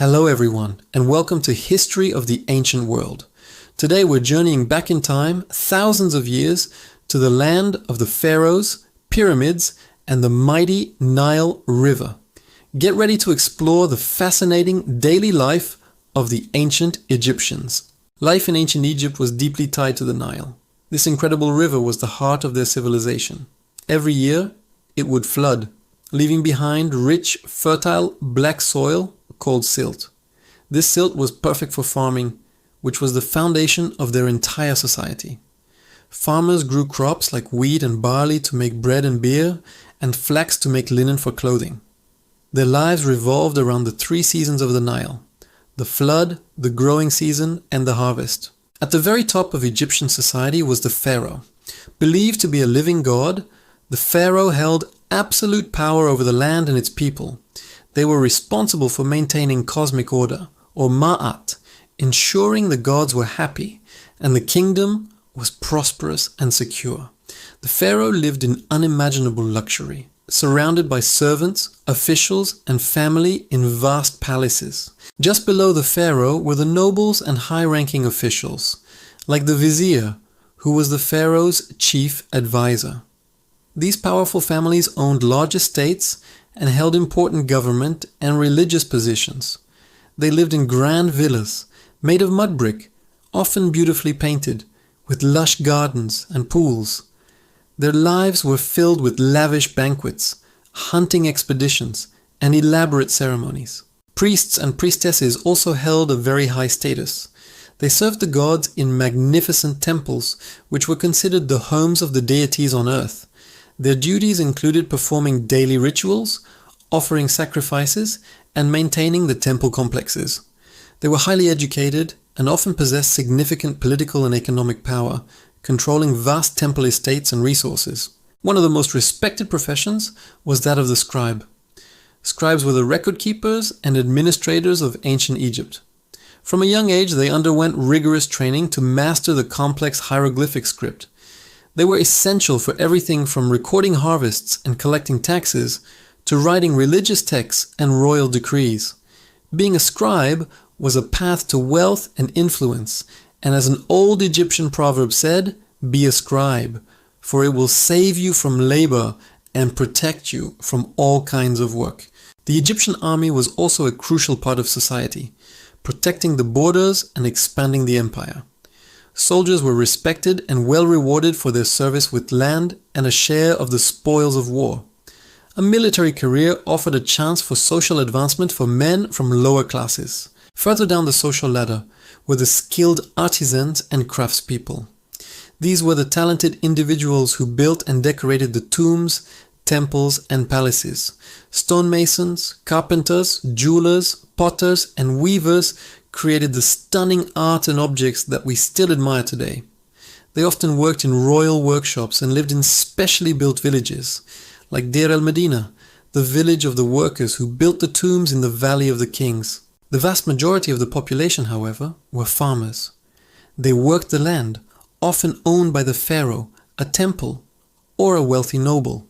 Hello everyone, and welcome to History of the Ancient World. Today we're journeying back in time, thousands of years, to the land of the pharaohs, pyramids, and the mighty Nile River. Get ready to explore the fascinating daily life of the ancient Egyptians. Life in ancient Egypt was deeply tied to the Nile. This incredible river was the heart of their civilization. Every year, it would flood, leaving behind rich, fertile, black soil called silt. This silt was perfect for farming, which was the foundation of their entire society. Farmers grew crops like wheat and barley to make bread and beer, and flax to make linen for clothing. Their lives revolved around the three seasons of the Nile: the flood, the growing season, and the harvest. At the very top of Egyptian society was the pharaoh. Believed to be a living god, the pharaoh held absolute power over the land and its people. They were responsible for maintaining cosmic order, or ma'at, ensuring the gods were happy and the kingdom was prosperous and secure. The pharaoh lived in unimaginable luxury, surrounded by servants, officials, and family in vast palaces. Just below the pharaoh were the nobles and high-ranking officials, like the vizier, who was the pharaoh's chief advisor. These powerful families owned large estates and held important government and religious positions. They lived in grand villas, made of mud brick, often beautifully painted, with lush gardens and pools. Their lives were filled with lavish banquets, hunting expeditions, and elaborate ceremonies. Priests and priestesses also held a very high status. They served the gods in magnificent temples, which were considered the homes of the deities on earth. Their duties included performing daily rituals, offering sacrifices, and maintaining the temple complexes. They were highly educated and often possessed significant political and economic power, controlling vast temple estates and resources. One of the most respected professions was that of the scribe. Scribes were the record keepers and administrators of ancient Egypt. From a young age, they underwent rigorous training to master the complex hieroglyphic script. They were essential for everything from recording harvests and collecting taxes to writing religious texts and royal decrees. Being a scribe was a path to wealth and influence, and as an old Egyptian proverb said, "Be a scribe, for it will save you from labor and protect you from all kinds of work." The Egyptian army was also a crucial part of society, protecting the borders and expanding the empire. Soldiers were respected and well rewarded for their service with land and a share of the spoils of war. A military career offered a chance for social advancement for men from lower classes. Further down the social ladder were the skilled artisans and craftspeople. These were the talented individuals who built and decorated the tombs, temples, and palaces. Stonemasons, carpenters, jewelers, potters, and weavers created the stunning art and objects that we still admire today. They often worked in royal workshops and lived in specially built villages, like Deir el-Medina, the village of the workers who built the tombs in the Valley of the Kings. The vast majority of the population, however, were farmers. They worked the land, often owned by the pharaoh, a temple, or a wealthy noble.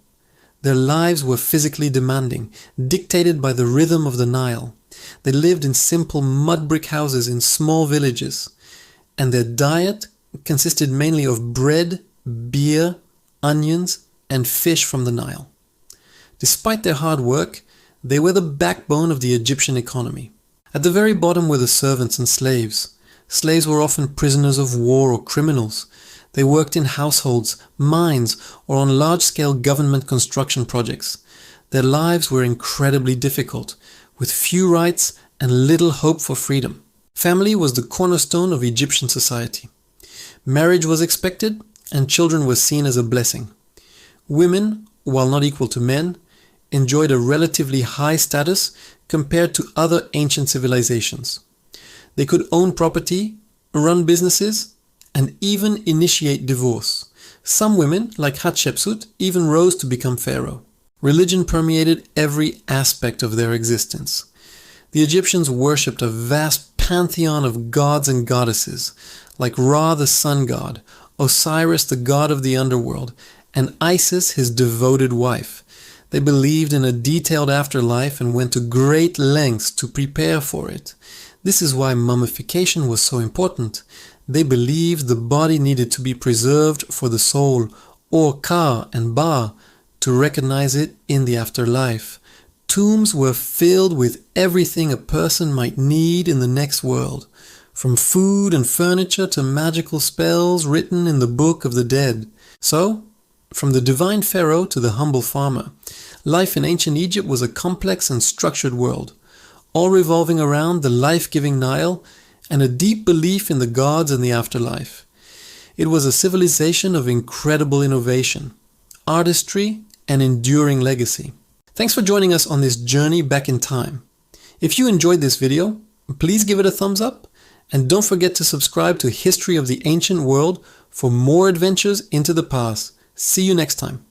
Their lives were physically demanding, dictated by the rhythm of the Nile. They lived in simple mud brick houses in small villages, and their diet consisted mainly of bread, beer, onions, and fish from the Nile. Despite their hard work, they were the backbone of the Egyptian economy. At the very bottom were the servants and slaves. Slaves were often prisoners of war or criminals. They worked in households, mines, or on large-scale government construction projects. Their lives were incredibly difficult, with few rights and little hope for freedom. Family was the cornerstone of Egyptian society. Marriage was expected, and children were seen as a blessing. Women, while not equal to men, enjoyed a relatively high status compared to other ancient civilizations. They could own property, run businesses, and even initiate divorce. Some women, like Hatshepsut, even rose to become pharaoh. Religion permeated every aspect of their existence. The Egyptians worshipped a vast pantheon of gods and goddesses, like Ra the sun god, Osiris the god of the underworld, and Isis his devoted wife. They believed in a detailed afterlife and went to great lengths to prepare for it. This is why mummification was so important. They believed the body needed to be preserved for the soul, or ka and ba, to recognize it in the afterlife. Tombs were filled with everything a person might need in the next world, from food and furniture to magical spells written in the book of the dead. So, from the divine pharaoh to the humble farmer, life in ancient Egypt was a complex and structured world, all revolving around the life-giving Nile and a deep belief in the gods and the afterlife. It was a civilization of incredible innovation, artistry, and enduring legacy. Thanks for joining us on this journey back in time. If you enjoyed this video, please give it a thumbs up, and don't forget to subscribe to History of the Ancient World for more adventures into the past. See you next time.